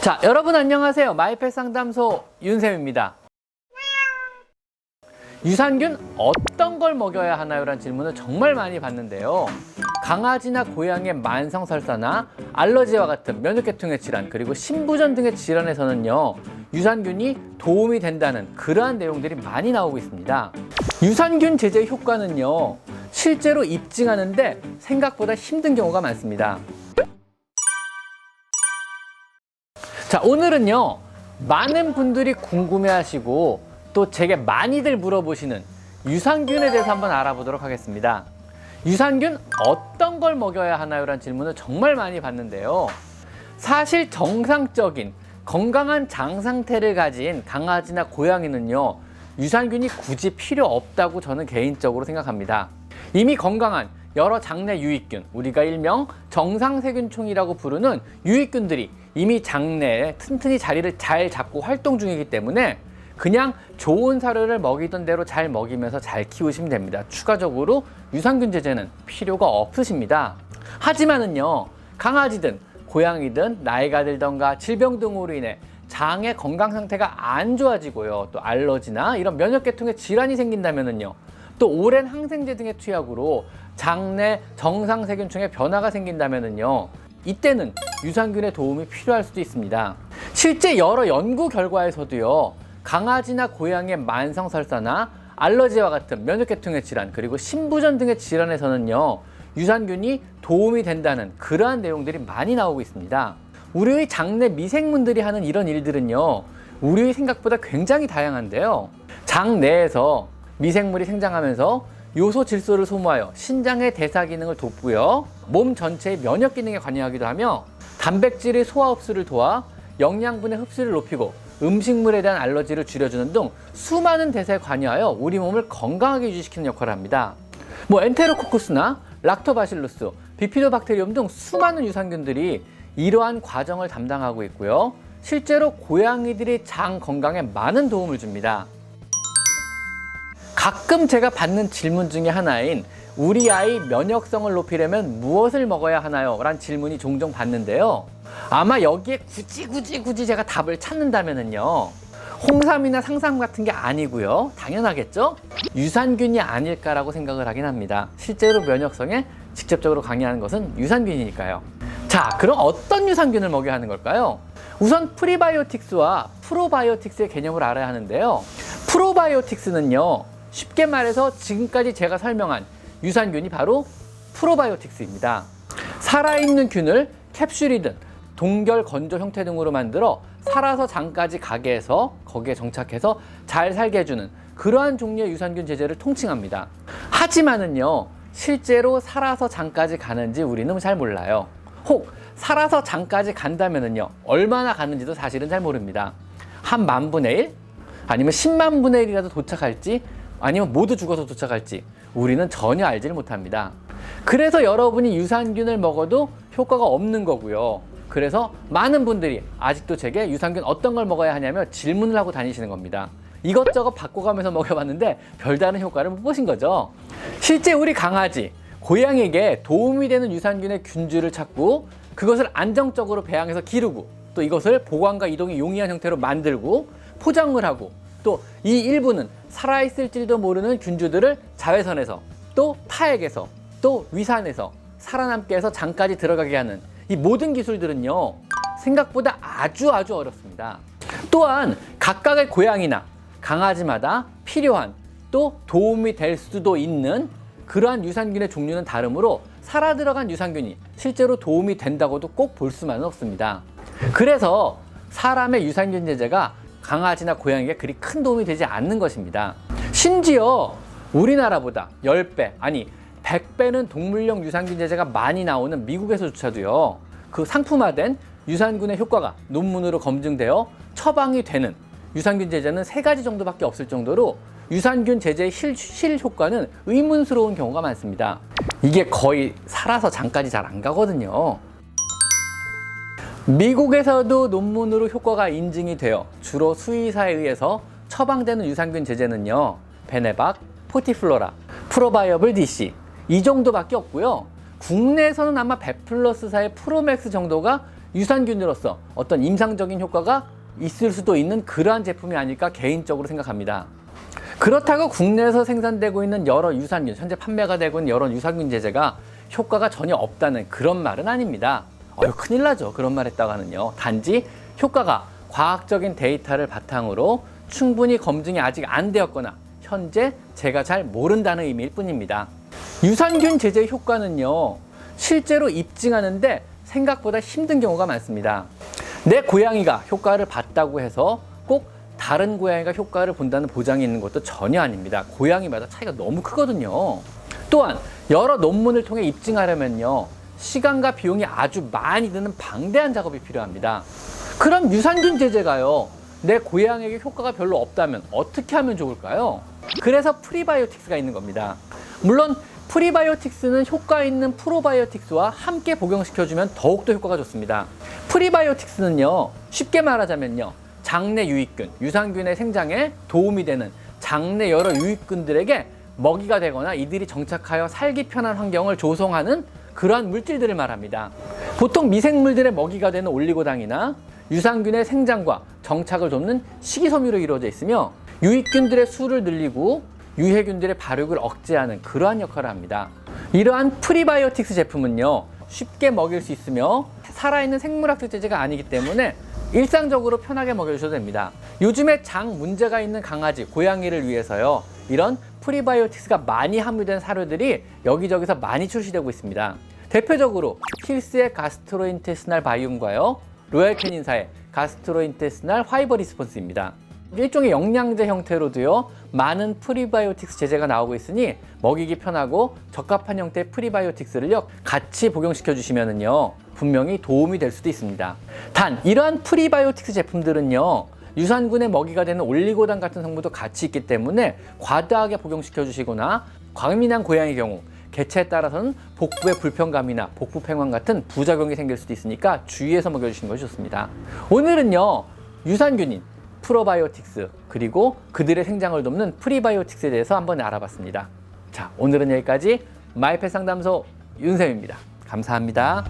자, 여러분 안녕하세요. 마이펫 상담소 윤쌤입니다. 유산균 어떤 걸 먹여야 하나요? 라는 질문을 정말 많이 받는데요. 강아지나 고양이의 만성설사나 알러지와 같은 면역계통의 질환, 그리고 신부전 등의 질환에서는요, 유산균이 도움이 된다는 그러한 내용들이 많이 나오고 있습니다. 유산균 제제 효과는요, 실제로 입증하는데 생각보다 힘든 경우가 많습니다. 자, 오늘은요, 많은 분들이 궁금해하시고 또 제게 많이들 물어보시는 유산균에 대해서 한번 알아보도록 하겠습니다. 유산균 어떤 걸 먹여야 하나요? 라는 질문을 정말 많이 받는데요. 사실 정상적인 건강한 장 상태를 가진 강아지나 고양이는요, 유산균이 굳이 필요 없다고 저는 개인적으로 생각합니다. 이미 건강한 여러 장내 유익균, 우리가 일명 정상세균총이라고 부르는 유익균들이 이미 장내에 튼튼히 자리를 잘 잡고 활동 중이기 때문에 그냥 좋은 사료를 먹이던 대로 잘 먹이면서 잘 키우시면 됩니다. 추가적으로 유산균 제제는 필요가 없으십니다. 하지만은요, 강아지든 고양이든 나이가 들던가 질병 등으로 인해 장의 건강 상태가 안 좋아지고요, 또 알러지나 이런 면역계통의 질환이 생긴다면은요, 또 오랜 항생제 등의 투약으로 장내 정상세균총의 변화가 생긴다면은요, 이때는 유산균의 도움이 필요할 수도 있습니다. 실제 여러 연구 결과에서도요, 강아지나 고양이의 만성설사나 알러지와 같은 면역계통의 질환, 그리고 신부전 등의 질환에서는요, 유산균이 도움이 된다는 그러한 내용들이 많이 나오고 있습니다. 우리의 장내 미생물들이 하는 이런 일들은요, 우리의 생각보다 굉장히 다양한데요. 장 내에서 미생물이 생장하면서 요소 질소를 소모하여 신장의 대사 기능을 돕고요, 몸 전체의 면역 기능에 관여하기도 하며 단백질의 소화 흡수를 도와 영양분의 흡수를 높이고 음식물에 대한 알러지를 줄여주는 등 수많은 대사에 관여하여 우리 몸을 건강하게 유지시키는 역할을 합니다. 엔테로코쿠스나 락토바실루스, 비피도박테리움 등 수많은 유산균들이 이러한 과정을 담당하고 있고요, 실제로 고양이들의 장 건강에 많은 도움을 줍니다. 가끔 제가 받는 질문 중에 하나인 우리 아이 면역성을 높이려면 무엇을 먹어야 하나요? 라는 질문이 종종 받는데요. 아마 여기에 굳이 제가 답을 찾는다면요, 홍삼이나 상삼 같은 게 아니고요, 당연하겠죠? 유산균이 아닐까라고 생각을 하긴 합니다. 실제로 면역성에 직접적으로 강의하는 것은 유산균이니까요. 자, 그럼 어떤 유산균을 먹여야 하는 걸까요? 우선 프리바이오틱스와 프로바이오틱스의 개념을 알아야 하는데요. 프로바이오틱스는요, 쉽게 말해서 지금까지 제가 설명한 유산균이 바로 프로바이오틱스입니다. 살아있는 균을 캡슐이든 동결 건조 형태 등으로 만들어 살아서 장까지 가게 해서 거기에 정착해서 잘 살게 해주는 그러한 종류의 유산균 제제를 통칭합니다. 하지만은요, 실제로 살아서 장까지 가는지 우리는 잘 몰라요. 혹 살아서 장까지 간다면은요, 얼마나 가는지도 사실은 잘 모릅니다. 한 10,000분의 1? 아니면 100,000분의 1이라도 도착할지, 아니면 모두 죽어서 도착할지 우리는 전혀 알지를 못합니다. 그래서 여러분이 유산균을 먹어도 효과가 없는 거고요. 그래서 많은 분들이 아직도 제게 유산균 어떤 걸 먹어야 하냐며 질문을 하고 다니시는 겁니다. 이것저것 바꿔가면서 먹여봤는데 별다른 효과를 못 보신 거죠. 실제 우리 강아지, 고양이에게 도움이 되는 유산균의 균주를 찾고 그것을 안정적으로 배양해서 기르고 또 이것을 보관과 이동이 용이한 형태로 만들고 포장을 하고 또 이 일부는 살아있을지도 모르는 균주들을 자외선에서 또 타액에서 또 위산에서 살아남게 해서 장까지 들어가게 하는 이 모든 기술들은요, 생각보다 아주 어렵습니다. 또한 각각의 고양이나 강아지마다 필요한 또 도움이 될 수도 있는 그러한 유산균의 종류는 다르므로 살아 들어간 유산균이 실제로 도움이 된다고도 꼭 볼 수만은 없습니다. 그래서 사람의 유산균 제제가 강아지나 고양이에게 그리 큰 도움이 되지 않는 것입니다. 심지어 우리나라보다 10배, 아니 100배는 동물용 유산균 제제가 많이 나오는 미국에서조차도요, 그 상품화된 유산균의 효과가 논문으로 검증되어 처방이 되는 유산균 제제는 3가지 정도밖에 없을 정도로 유산균 제제의 실 효과는 의문스러운 경우가 많습니다. 이게 거의 살아서 장까지 잘 안 가거든요. 미국에서도 논문으로 효과가 인증이 되어 주로 수의사에 의해서 처방되는 유산균 제제는요, 베네박, 포티플로라, 프로바이어블 DC 이 정도밖에 없고요. 국내에서는 아마 베플러스사의 프로맥스 정도가 유산균으로서 어떤 임상적인 효과가 있을 수도 있는 그러한 제품이 아닐까 개인적으로 생각합니다. 그렇다고 국내에서 생산되고 있는 여러 유산균, 현재 판매가 되고 있는 여러 유산균 제제가 효과가 전혀 없다는 그런 말은 아닙니다. 큰일 나죠. 그런 말 했다가는요. 단지 효과가 과학적인 데이터를 바탕으로 충분히 검증이 아직 안 되었거나 현재 제가 잘 모른다는 의미일 뿐입니다. 유산균 제제의 효과는요, 실제로 입증하는데 생각보다 힘든 경우가 많습니다. 내 고양이가 효과를 봤다고 해서 꼭 다른 고양이가 효과를 본다는 보장이 있는 것도 전혀 아닙니다. 고양이마다 차이가 너무 크거든요. 또한 여러 논문을 통해 입증하려면요, 시간과 비용이 아주 많이 드는 방대한 작업이 필요합니다. 그럼 유산균 제제가요, 내 고양이에게 효과가 별로 없다면 어떻게 하면 좋을까요? 그래서 프리바이오틱스가 있는 겁니다. 물론 프리바이오틱스는 효과 있는 프로바이오틱스와 함께 복용시켜주면 더욱더 효과가 좋습니다. 프리바이오틱스는요, 쉽게 말하자면요, 장내 유익균, 유산균의 생장에 도움이 되는 장내 여러 유익균들에게 먹이가 되거나 이들이 정착하여 살기 편한 환경을 조성하는 그러한 물질들을 말합니다. 보통 미생물들의 먹이가 되는 올리고당이나 유산균의 생장과 정착을 돕는 식이섬유로 이루어져 있으며 유익균들의 수를 늘리고 유해균들의 발육을 억제하는 그러한 역할을 합니다. 이러한 프리바이오틱스 제품은요, 쉽게 먹일 수 있으며 살아있는 생물학적 제제가 아니기 때문에 일상적으로 편하게 먹여주셔도 됩니다. 요즘에 장 문제가 있는 강아지, 고양이를 위해서요, 이런 프리바이오틱스가 많이 함유된 사료들이 여기저기서 많이 출시되고 있습니다. 대표적으로 힐스의 가스트로인테스날 바이옴과요, 로얄캐닌사의 가스트로인테스날 파이버 리스폰스입니다. 일종의 영양제 형태로도요, 많은 프리바이오틱스 제제가 나오고 있으니 먹이기 편하고 적합한 형태의 프리바이오틱스를요, 같이 복용시켜 주시면은요, 분명히 도움이 될 수도 있습니다. 단 이러한 프리바이오틱스 제품들은요, 유산균의 먹이가 되는 올리고당 같은 성분도 같이 있기 때문에 과다하게 복용시켜 주시거나 과민한 고양이의 경우 개체에 따라서는 복부의 불편감이나 복부 팽환 같은 부작용이 생길 수도 있으니까 주의해서 먹여주시는 것이 좋습니다. 오늘은요, 유산균인 프로바이오틱스 그리고 그들의 생장을 돕는 프리바이오틱스에 대해서 한번 알아봤습니다. 자, 오늘은 여기까지 마이펫 상담소 윤쌤입니다. 감사합니다.